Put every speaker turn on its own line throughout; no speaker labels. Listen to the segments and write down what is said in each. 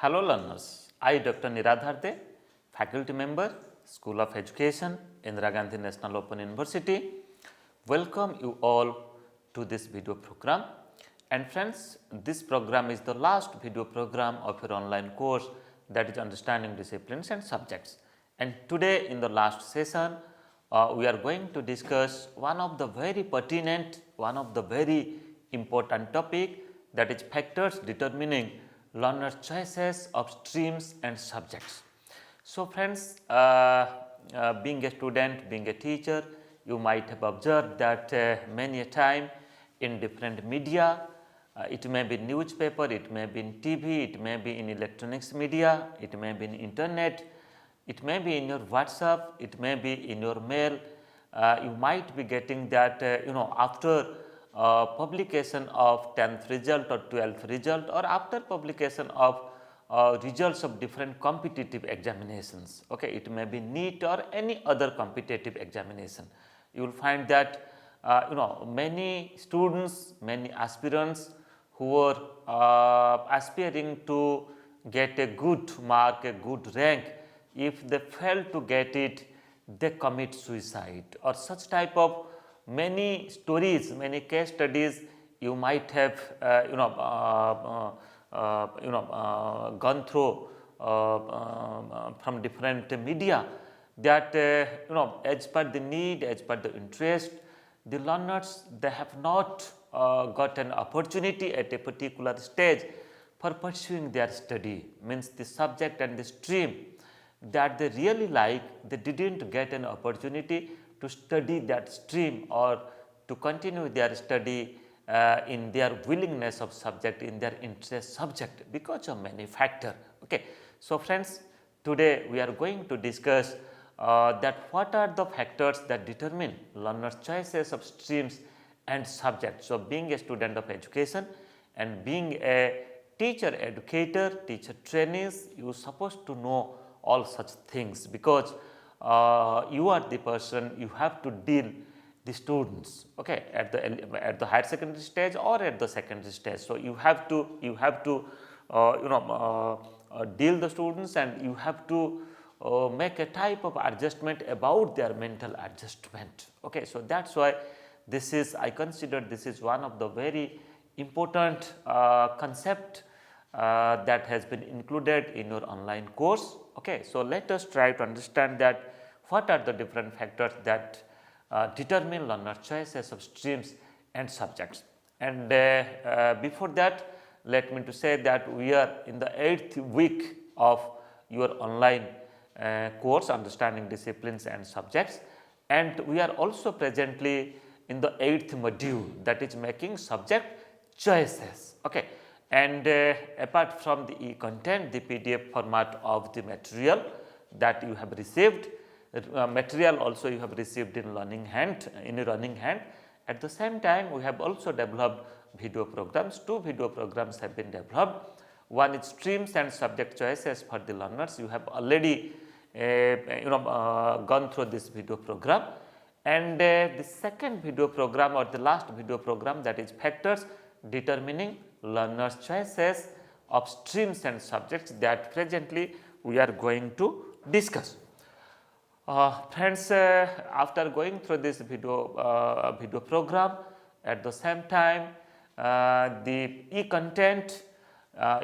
Hello learners, I Dr. Niradharde, faculty member, School of Education, Indira Gandhi National Open University, welcome you all to this video program. And friends, this program is the last video program of your online course, that is Understanding Disciplines and Subjects. And today in the last session, we are going to discuss one of the very pertinent, one of the very important topic, that is factors determining learners' choices of streams and subjects. So friends, being a student, being a teacher, you might have observed that many a time in different media, it may be newspaper, it may be in TV, it may be in electronics media, it may be in internet, it may be in your WhatsApp, it may be in your mail. You might be getting that after publication of 10th result or 12th result, or after publication of results of different competitive examinations. Okay, it may be NEET or any other competitive examination. You will find that many students, many aspirants who are aspiring to get a good mark, a good rank, if they fail to get it, they commit suicide, or such type of many stories, many case studies you might have gone through from different media, that as per the need, as per the interest, the learners, they have not got an opportunity at a particular stage for pursuing their study, means the subject and the stream that they really like, they didn't get an opportunity to study that stream or to continue their study in their willingness of subject, in their interest subject, because of many factors. Okay. So friends, today we are going to discuss that what are the factors that determine learners' choices of streams and subjects. So being a student of education and being a teacher educator, teacher trainees, you are supposed to know all such things, because you are the person, you have to deal the students, okay, at the higher secondary stage or at the secondary stage. So you have to deal the students, and you have to make a type of adjustment about their mental adjustment. Okay, so that's why this is, I consider this is one of the very important concept that has been included in your online course. Okay, so let us try to understand that what are the different factors that determine learner choices of streams and subjects. And before that, let me to say that we are in the 8th week of your online course, Understanding Disciplines and Subjects, and we are also presently in the 8th module, that is making subject choices. Okay. And apart from the e-content, the PDF format of the material that you have received, material also you have received in learning hand, At the same time, we have also developed video programs. 2 video programs have been developed. One is streams and subject choices for the learners. You have already gone through this video program. And the second video program, or the last video program, that is factors determining learners' choices of streams and subjects, that presently we are going to discuss. Friends, after going through this video program, at the same time the e-content,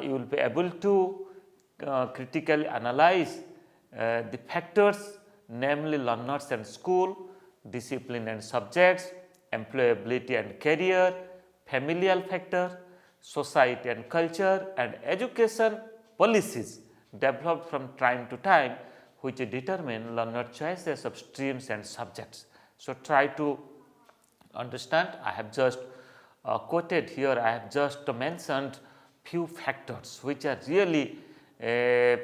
you will be able to critically analyze the factors, namely learners and school, discipline and subjects, employability and career, familial factor, society and culture, and education policies developed from time to time, which determine learner choices of streams and subjects. So try to understand. I have just quoted here, I have just mentioned few factors which are really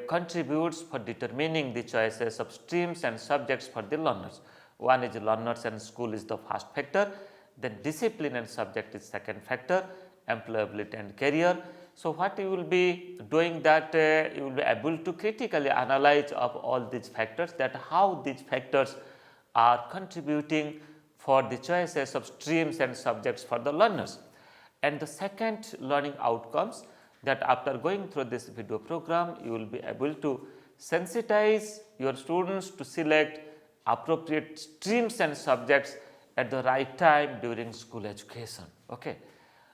contributes for determining the choices of streams and subjects for the learners. One is learners and school is the first factor, then discipline and subject is second factor, employability and career. So what you will be doing, that you will be able to critically analyze of all these factors, that how these factors are contributing for the choices of streams and subjects for the learners. And the second learning outcomes, that after going through this video program, you will be able to sensitize your students to select appropriate streams and subjects at the right time during school education. Okay.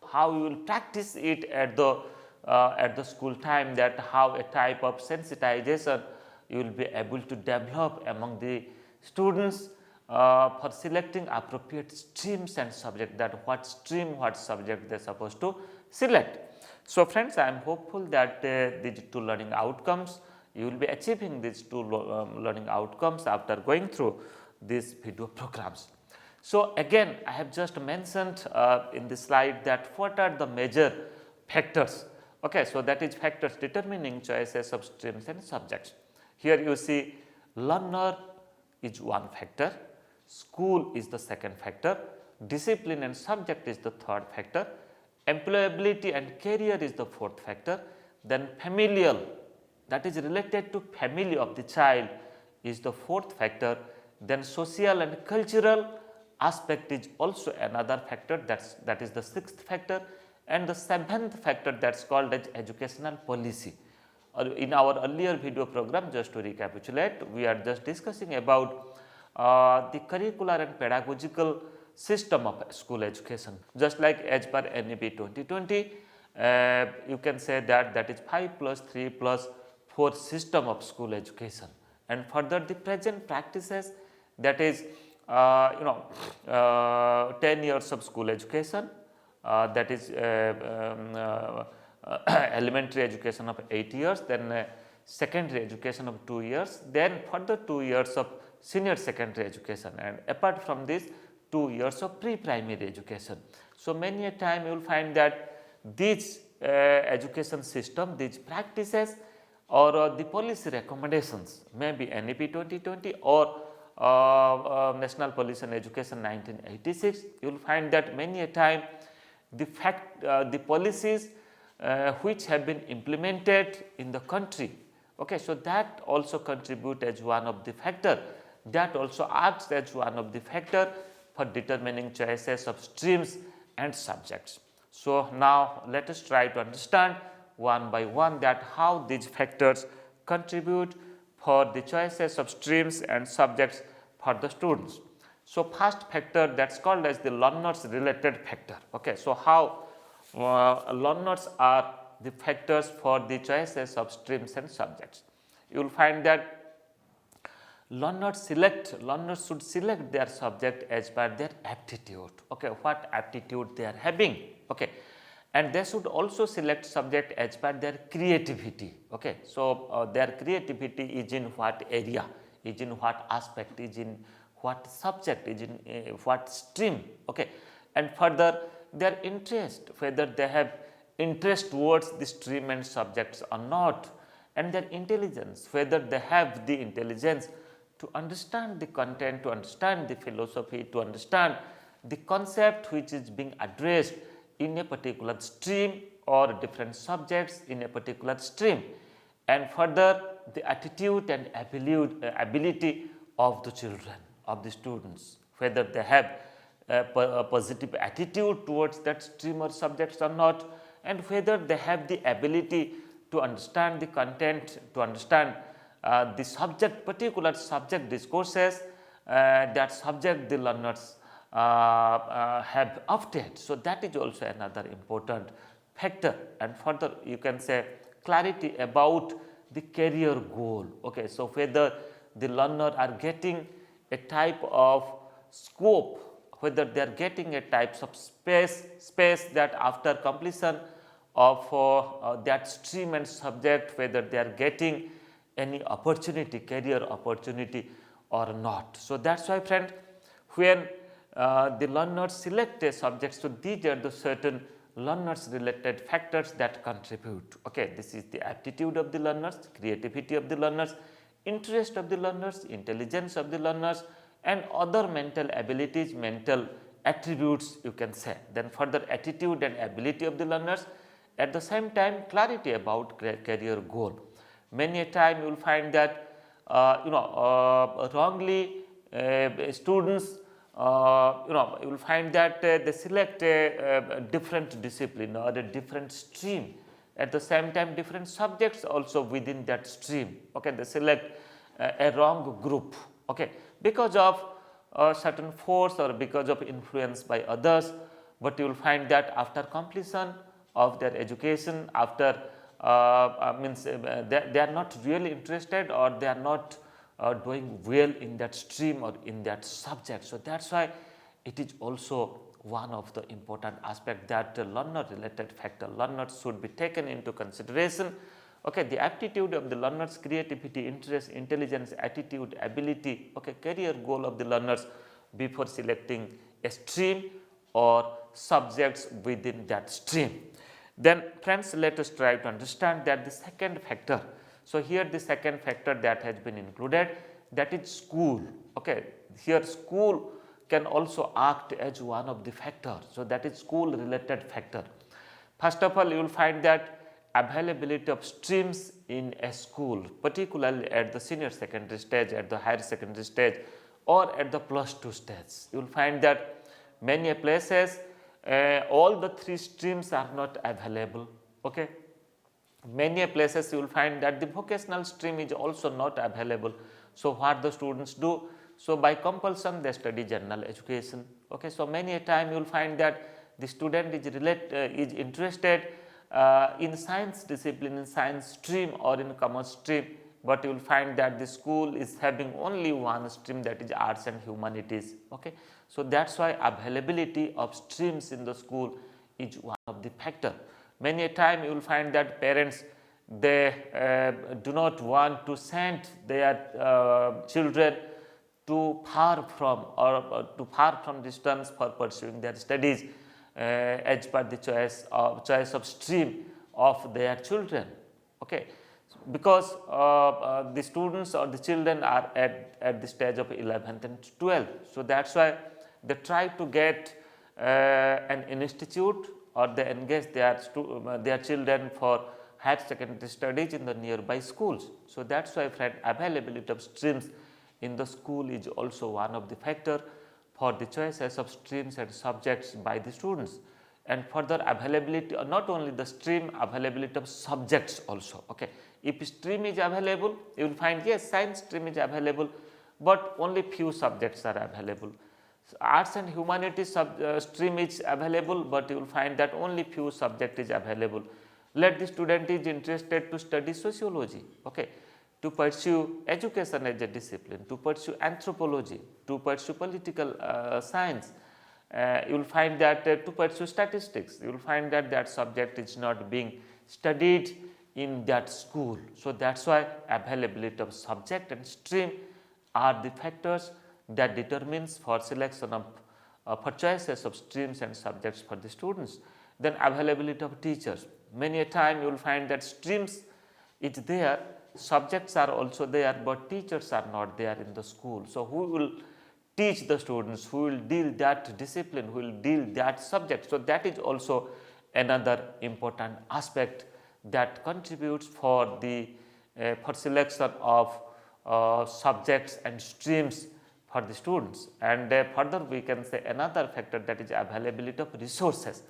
How you will practice it at the school time, that how a type of sensitization you will be able to develop among the students for selecting appropriate streams and subject, that what stream, what subject they are supposed to select. So, friends, I am hopeful that these two learning outcomes, you will be achieving these two learning outcomes after going through these video programs. So, again I have just mentioned in this slide that what are the major factors. Okay, so that is factors determining choices of streams and subjects. Here you see learner is one factor, school is the second factor, discipline and subject is the third factor, employability and career is the fourth factor, then familial, that is related to family of the child, is the fourth factor, then social and cultural aspect is also another factor, that is the sixth factor, and the seventh factor, that is called as educational policy. In our earlier video program, just to recapitulate, we are just discussing about the curricular and pedagogical system of school education. Just like as per NEP 2020, you can say that that is 5 plus 3 plus 4 system of school education, and further the present practices, that is 10 years of school education, that is elementary education of 8 years, then secondary education of 2 years, then further 2 years of senior secondary education, and apart from this 2 years of pre-primary education. So, many a time you will find that these education system, these practices or the policy recommendations, may be NEP 2020 or National Policy on Education 1986, you will find that many a time the policies which have been implemented in the country. Okay, so that also contribute as one of the factor, that also acts as one of the factor for determining choices of streams and subjects. So, now let us try to understand one by one that how these factors contribute for the choices of streams and subjects for the students. So, first factor, that is called as the learners related factor. Okay, so how learners are the factors for the choices of streams and subjects. You will find that learners should select their subject as per their aptitude. Okay, what aptitude they are having. Okay, and they should also select subject as per their creativity. Okay, so their creativity is in what area, is in what aspect, is in what subject, is in what stream. Okay, and further their interest, whether they have interest towards the stream and subjects or not, and their intelligence, whether they have the intelligence to understand the content, to understand the philosophy, to understand the concept which is being addressed in a particular stream or different subjects in a particular stream, and further the attitude and ability of the children, of the students, whether they have a positive attitude towards that stream or subjects or not, and whether they have the ability to understand the content, to understand the subject, particular subject discourses, that subject the learners have opted. So, that is also another important factor, and further you can say clarity about the career goal. Okay, so, whether the learner are getting a type of scope, whether they are getting a types of space that after completion of that stream and subject, whether they are getting any opportunity, career opportunity or not. So, that is why friend, when the learners select a subject, so these are the certain learners related factors that contribute. Okay, this is the aptitude of the learners, creativity of the learners, interest of the learners, intelligence of the learners, and other mental abilities, mental attributes you can say. Then further attitude and ability of the learners, at the same time clarity about career goal. Many a time you will find that wrongly students you will find that they select a different discipline or a different stream At the same time, different subjects also within that stream. Okay, they select a wrong group. Okay, because of a certain force or because of influence by others. But you will find that after completion of their education, after they are not really interested, or they are not doing well in that stream or in that subject. So that's why it is also one of the important aspect that the learner related factor, learners should be taken into consideration. Okay, the aptitude of the learners, creativity, interest, intelligence, attitude, ability, okay, career goal of the learners before selecting a stream or subjects within that stream. Then friends, let us try to understand that the second factor. So here the second factor that has been included, that is school. Okay, here school can also act as one of the factors. So that is school related factor. First of all, you will find that availability of streams in a school, particularly at the senior secondary stage, at the higher secondary stage, or at the +2 stage. You will find that many places all the three streams are not available. Okay, many places you will find that the vocational stream is also not available. So what the students do? So by compulsion they study general education. Okay, so many a time you will find that the student is interested in science discipline, in science stream or in commerce stream, but you will find that the school is having only one stream, that is arts and humanities. Okay, so that's why availability of streams in the school is one of the factor. Many a time you will find that parents, they do not want to send their children too far from or too far from distance for pursuing their studies as per the choice of stream of their children. Okay, because the students or the children are at the stage of 11th and 12th. So that's why they try to get an institute, or they engage their children for higher secondary studies in the nearby schools. So that's why friend, availability of streams in the school is also one of the factor for the choices of streams and subjects by the students. And further availability, not only the stream, availability of subjects also. Okay, if stream is available, you will find yes, science stream is available, but only few subjects are available. So arts and humanities stream is available, but you will find that only few subject is available. Let the student is interested to study sociology, okay, to pursue education as a discipline, to pursue anthropology, to pursue political science. You will find that to pursue statistics, you will find that that subject is not being studied in that school. So that's why availability of subject and stream are the factors that determines for selection of for choices of streams and subjects for the students. Then availability of teachers. Many a time you will find that streams is there, subjects are also there, but teachers are not there in the school. So who will teach the students, who will deal that discipline, who will deal that subject? So that is also another important aspect that contributes for the for selection of subjects and streams for the students. And further we can say another factor, that is availability of resources.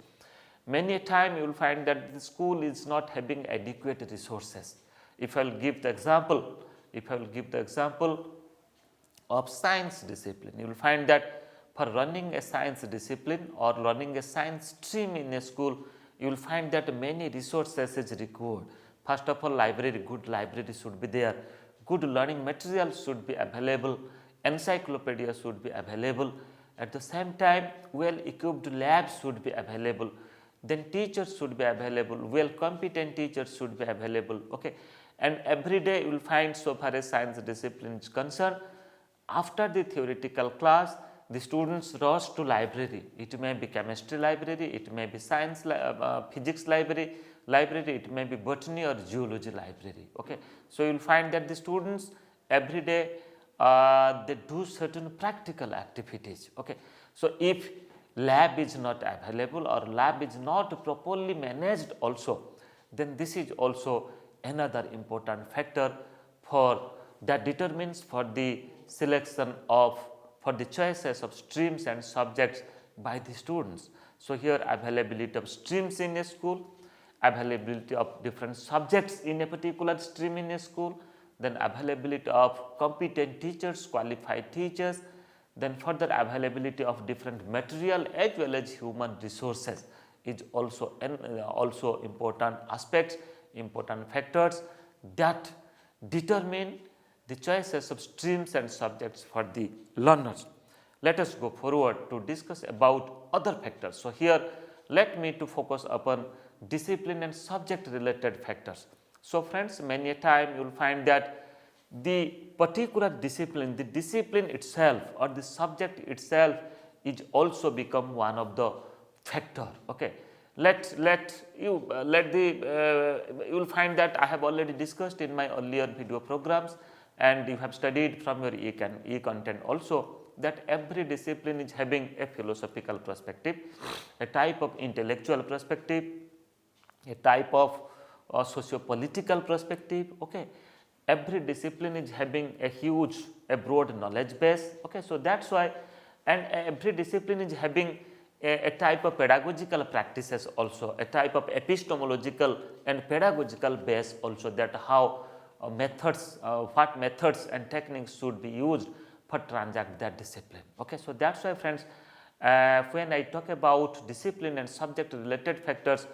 Many a time you will find that the school is not having adequate resources. If I will give the example, of science discipline, you will find that for running a science discipline or running a science stream in a school, you will find that many resources is required. First of all, library, good library should be there, good learning materials should be available, encyclopedia should be available. At the same time, well equipped labs should be available. Then teachers should be available, well competent teachers should be available. Okay, and every day you will find, so far as science discipline is concerned, after the theoretical class, the students rush to library. It may be chemistry library, it may be science physics library, it may be botany or zoology library. Okay, so you will find that the students every day they do certain practical activities. Okay, so if lab is not available or lab is not properly managed also, then this is also another important factor for that determines for the selection of for the choices of streams and subjects by the students. So here availability of streams in a school, availability of different subjects in a particular stream in a school, then availability of competent teachers, qualified teachers, then further availability of different material as well as human resources is also also important aspects, important factors that determine the choices of streams and subjects for the learners. Let us go forward to discuss about other factors. So, here let me to focus upon discipline and subject related factors. So, friends, many a time you will find that the particular discipline, the discipline itself or the subject itself is also become one of the factor. Okay. You will find that I have already discussed in my earlier video programs, and you have studied from your e-content also, that every discipline is having a philosophical perspective, a type of intellectual perspective, a type of socio-political perspective. Okay. Every discipline is having a broad knowledge base. Okay. So, that is why, and every discipline is having a type of pedagogical practices also, a type of epistemological and pedagogical base also, that how what methods and techniques should be used for transact that discipline. Okay. So, that is why, friends, when I talk about discipline and subject related factors,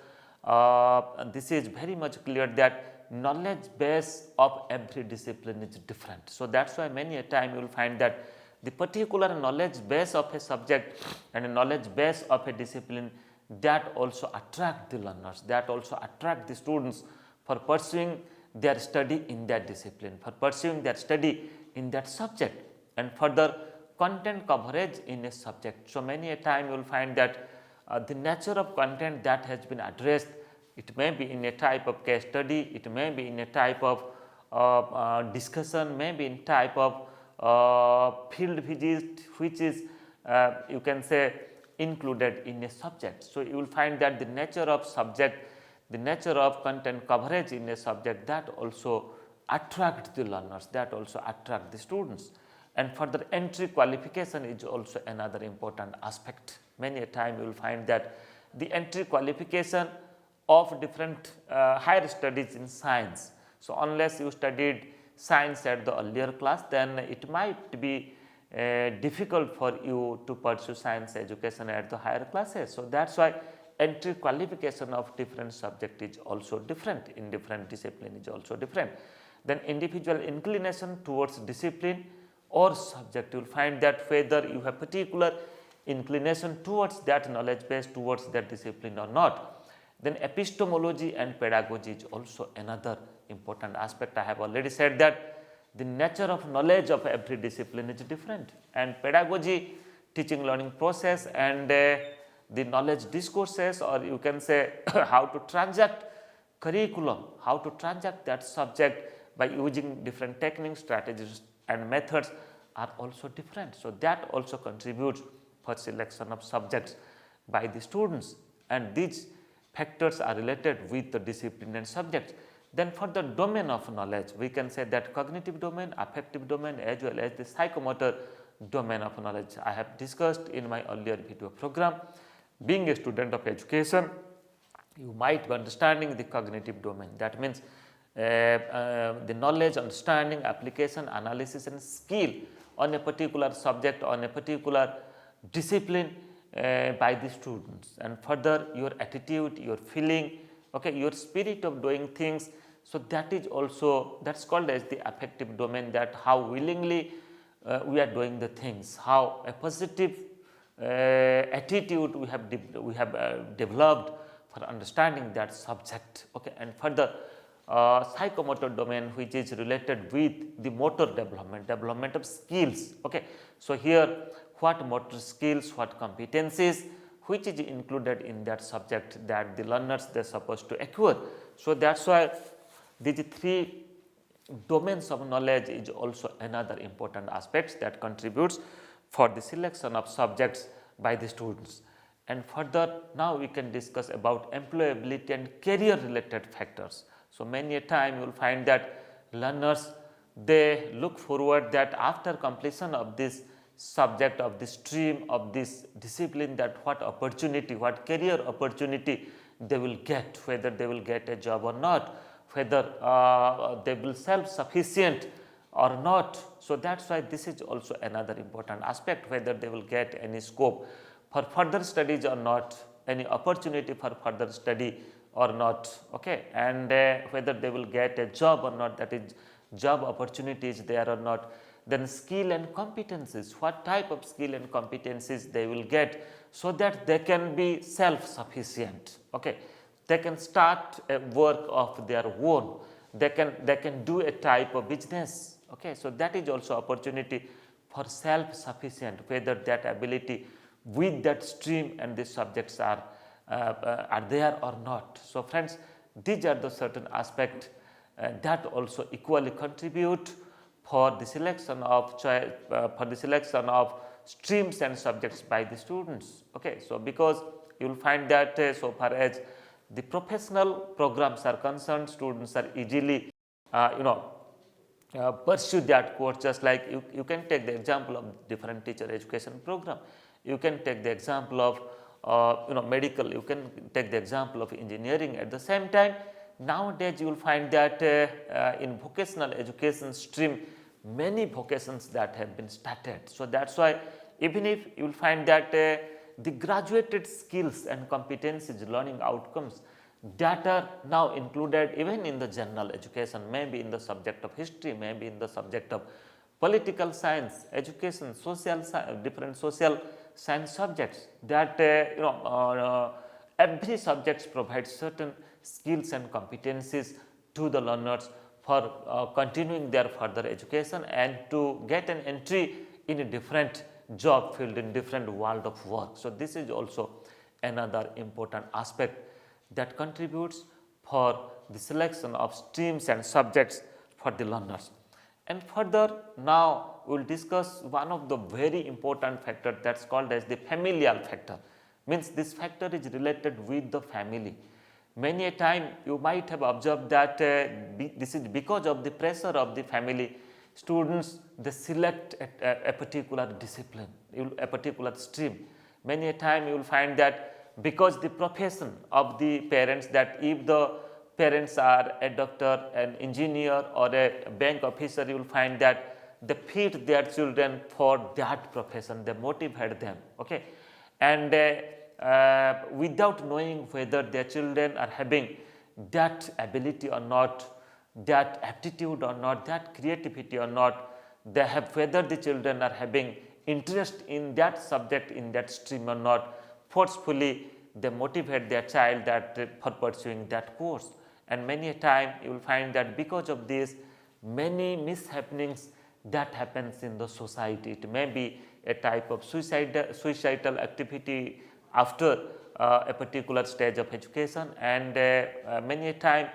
this is very much clear that knowledge base of every discipline is different. So, that is why many a time you will find that the particular knowledge base of a subject and a knowledge base of a discipline, that also attract the learners, that also attract the students for pursuing their study in that discipline, for pursuing their study in that subject, and further content coverage in a subject. So, many a time you will find that the nature of content that has been addressed, it may be in a type of case study, it may be in a type of discussion, may be in type of field visit, which is you can say included in a subject. So, you will find that the nature of subject, the nature of content coverage in a subject, that also attract the learners, that also attract the students. And further entry qualification is also another important aspect. Many a time you will find that the entry qualification of different higher studies in science. So, unless you studied science at the earlier class, then it might be difficult for you to pursue science education at the higher classes. So, that is why entry qualification of different subject is also different, in different discipline is also different. Then individual inclination towards discipline or subject, you will find that whether you have particular inclination towards that knowledge base, towards that discipline or not. Then epistemology and pedagogy is also another important aspect. I have already said that the nature of knowledge of every discipline is different, and pedagogy, teaching learning process, and the knowledge discourses, or you can say how to transact curriculum, how to transact that subject by using different techniques, strategies and methods are also different. So, that also contributes for selection of subjects by the students, and these factors are related with the discipline and subjects. Then for the domain of knowledge, we can say that cognitive domain, affective domain, as well as the psychomotor domain of knowledge. I have discussed in my earlier video program. Being a student of education, you might be understanding the cognitive domain. That means the knowledge, understanding, application, analysis and skill on a particular subject, on a particular discipline by the students, and further your attitude, your feeling, okay, your spirit of doing things. So, that is also, that is called as the affective domain, that how willingly we are doing the things, how a positive attitude we have developed for understanding that subject. Okay. And further psychomotor domain, which is related with the motor development of skills. Okay. So, here what motor skills, what competencies, which is included in that subject that the learners they are supposed to acquire. So, that is why these three domains of knowledge is also another important aspect that contributes for the selection of subjects by the students. And further, now we can discuss about employability and career related factors. So, many a time you will find that learners they look forward that after completion of this subject, of this stream, of this discipline, that what opportunity, what career opportunity they will get, whether they will get a job or not, whether they will self-sufficient or not. So that's why this is also another important aspect, whether they will get any scope for further studies or not, any opportunity for further study or not, okay, and whether they will get a job or not, that is job opportunities there or not. Then skill and competencies, what type of skill and competencies they will get, so that they can be self sufficient, okay, they can start a work of their own, they can do a type of business, okay. So that is also opportunity for self sufficient, whether that ability with that stream and these subjects are there or not. So friends, these are the certain aspects that also equally contribute for the selection of streams and subjects by the students, okay. So because you will find that so far as the professional programs are concerned, students are easily pursue that course. Just like you can take the example of different teacher education program, you can take the example of medical, you can take the example of engineering. At the same time, nowadays you will find that in vocational education stream, many vocations that have been started. So that's why even if you will find that the graduated skills and competencies learning outcomes that are now included even in the general education, maybe in the subject of history, maybe in the subject of political science, education, social different social science subjects, that every subject provides certain skills and competencies to the learners for continuing their further education and to get an entry in a different job field, in different world of work. So this is also another important aspect that contributes for the selection of streams and subjects for the learners. And further, now we will discuss one of the very important factor, that's called as the familial factor. Means this factor is related with the family. Many a time you might have observed that this is because of the pressure of the family, students they select a particular discipline, a particular stream. Many a time you will find that because the profession of the parents, that if the parents are a doctor, an engineer or a bank officer, you will find that they fit their children for that profession, they motivate them, okay. And without knowing whether their children are having that ability or not, that aptitude or not, that creativity or not, they have, whether the children are having interest in that subject, in that stream or not, forcefully they motivate their child that for pursuing that course. And many a time you will find that because of this, many mishappenings that happens in the society. It may be a type of suicidal activity after a particular stage of education, and many a time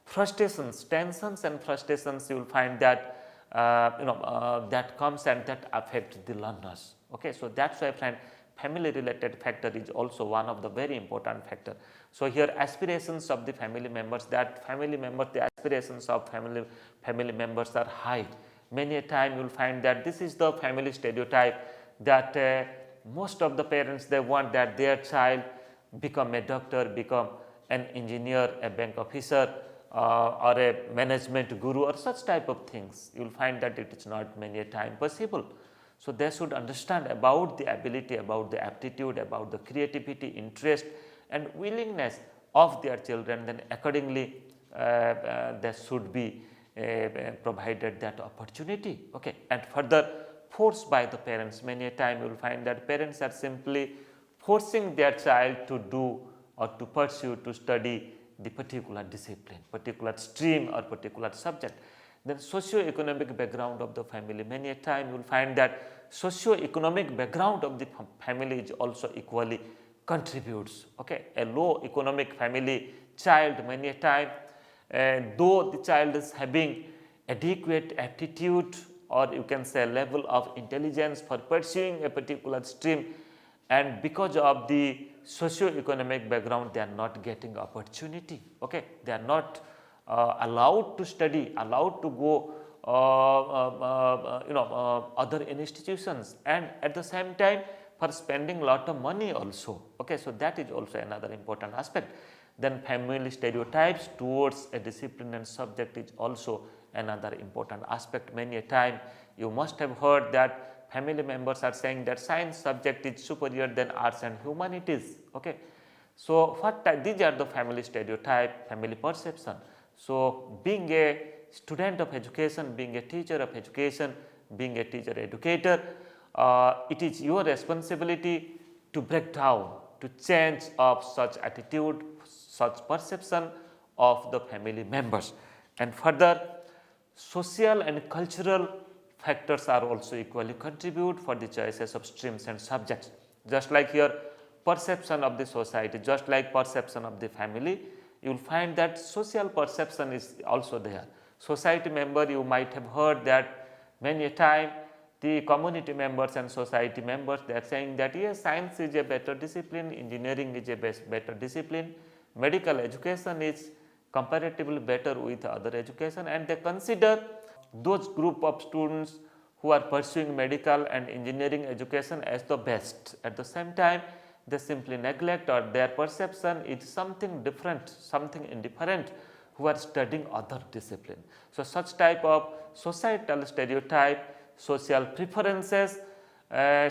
frustrations, tensions and frustrations, you will find that that comes and that affect the learners, okay. So that's why friend, family related factor is also one of the very important factor. So here aspirations of the family members, that family members, the aspirations of family members are high. Many a time you will find that this is the family stereotype, that most of the parents, they want that their child become a doctor, become an engineer, a bank officer, or a management guru or such type of things. You will find that it is not many a time possible. So they should understand about the ability, about the aptitude, about the creativity, interest and willingness of their children. Then accordingly there should be provided that opportunity, okay. And further, forced by the parents, many a time you will find that parents are simply forcing their child to do or to pursue, to study the particular discipline, particular stream or particular subject. Then socio-economic background of the family, many a time you will find that socio-economic background of the family is also equally contributes, okay. A low economic family child, many a time though the child is having adequate aptitude or you can say level of intelligence for pursuing a particular stream, and because of the socio-economic background they are not getting opportunity, okay. They are not allowed to study, allowed to go other institutions, and at the same time for spending lot of money also, okay. So that is also another important aspect. Then family stereotypes towards a discipline and subject is also another important aspect. Many a time you must have heard that family members are saying that science subject is superior than arts and humanities. Okay. So, these are the family stereotype, family perception. So, being a student of education, being a teacher of education, being a teacher educator, it is your responsibility to break down, to change of such attitude, such perception of the family members. And further, social and cultural factors are also equally contribute for the choices of streams and subjects. Just like your perception of the society, just like perception of the family, you will find that social perception is also there. Society member, you might have heard that many a time the community members and society members, they are saying that yes, science is a better discipline, engineering is a better discipline, medical education is comparatively better with other education, and they consider those group of students who are pursuing medical and engineering education as the best. At the same time, they simply neglect, or their perception is something different, something indifferent, who are studying other discipline. So, such type of societal stereotype, social preferences,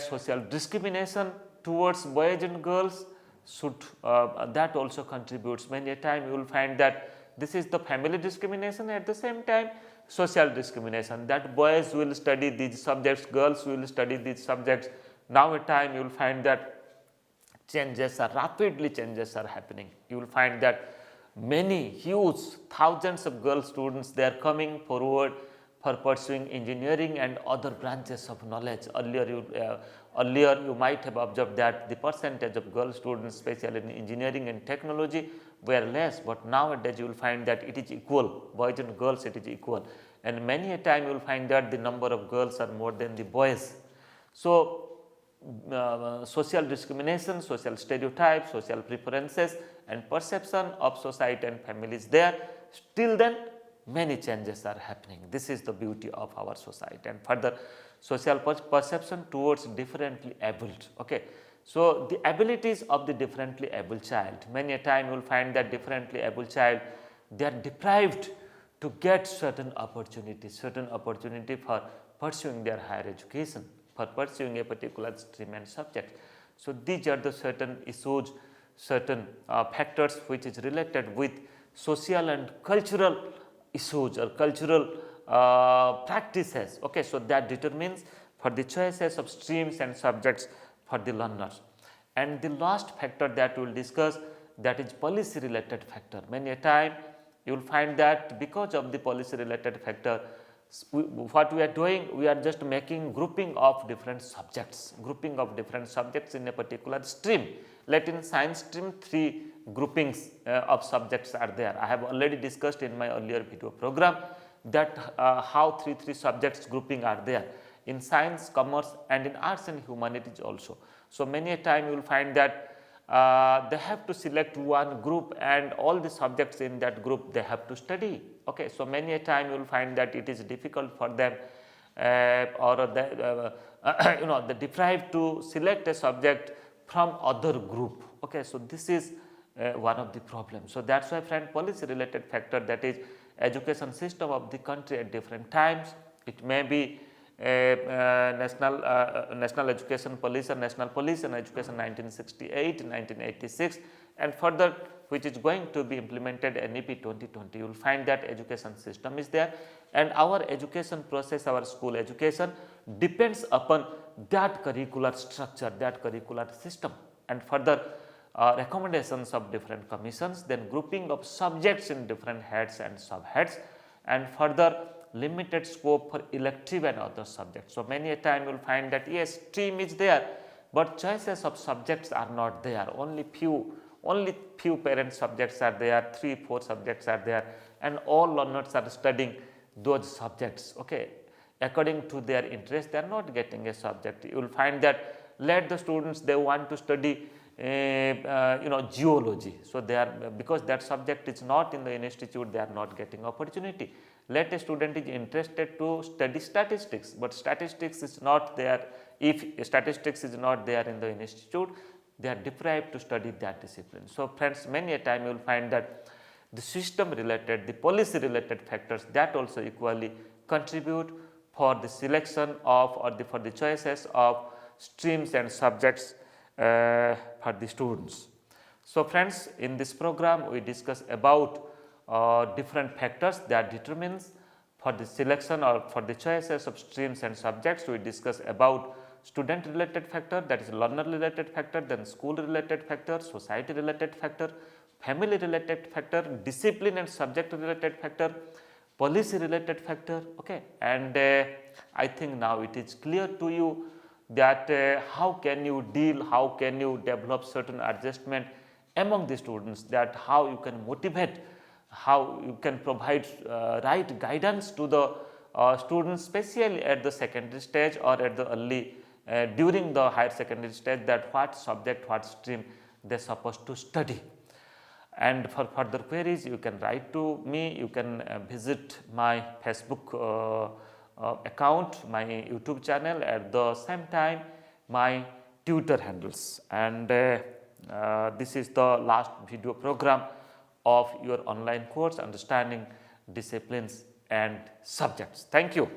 social discrimination towards boys and girls should that also contributes. Many a time you will find that this is the family discrimination, at the same time social discrimination, that boys will study these subjects, girls will study these subjects. Now a time you will find that rapidly changes are happening. You will find that many huge thousands of girl students, they are coming forward for pursuing engineering and other branches of knowledge. Earlier you might have observed that the percentage of girl students, especially in engineering and technology, were less, but nowadays you will find that it is equal, boys and girls it is equal, and many a time you will find that the number of girls are more than the boys. So, social discrimination, social stereotypes, social preferences and perception of society and family is there. Still then many changes are happening. This is the beauty of our society. And further, social perception towards differently abled. Okay. So, the abilities of the differently abled child, many a time you will find that differently abled child, they are deprived to get certain opportunity for pursuing their higher education, for pursuing a particular stream and subject. So, these are the certain issues, certain factors which is related with social and cultural issues or cultural practices. Okay. So, that determines for the choices of streams and subjects for the learners. And the last factor that we will discuss, that is policy related factor. Many a time you will find that because of the policy related factor, what we are doing, we are just making grouping of different subjects in a particular stream. Let in science stream 3 groupings of subjects are there. I have already discussed in my earlier video program that how 3 subjects grouping are there in science, commerce and in arts and humanities also. So, many a time you will find that they have to select one group and all the subjects in that group they have to study. Okay. So, many a time you will find that it is difficult for them or they deprived to select a subject from other group. Okay. So, this is one of the problems. So, that is why friend, policy related factor, that is education system of the country at different times. It may be national education policy or national policy and education 1968, 1986 and further which is going to be implemented NEP 2020. You will find that education system is there, and our education process, our school education depends upon that curricular structure, that curricular system, and further recommendations of different commissions, then grouping of subjects in different heads and subheads, and further limited scope for elective and other subjects. So, many a time you will find that yes, stream is there, but choices of subjects are not there, only few parent subjects are there, 3-4 subjects are there, and all learners are studying those subjects. Okay. According to their interest, they are not getting a subject. You will find that let the students, they want to study geology. So, they are, because that subject is not in the institute, they are not getting opportunity. Let a student is interested to study statistics, but statistics is not there. If statistics is not there in the institute, they are deprived to study that discipline. So friends, many a time you will find that the system related, the policy related factors that also equally contribute for the selection of or for the choices of streams and subjects for the students. So friends, in this program we discuss about different factors that determines for the selection or for the choices of streams and subjects. We discuss about student related factor, that is learner related factor, then school related factor, society related factor, family related factor, discipline and subject related factor, policy related factor. Okay. And I think now it is clear to you that how can you deal, how can you develop certain adjustment among the students, that how you can motivate, how you can provide right guidance to the students, especially at the secondary stage or at the early during the higher secondary stage, that what subject, what stream they are supposed to study. And for further queries you can write to me, you can visit my Facebook account, my YouTube channel, at the same time my Twitter handles. And this is the last video program of your online course, Understanding Disciplines and Subjects. Thank you.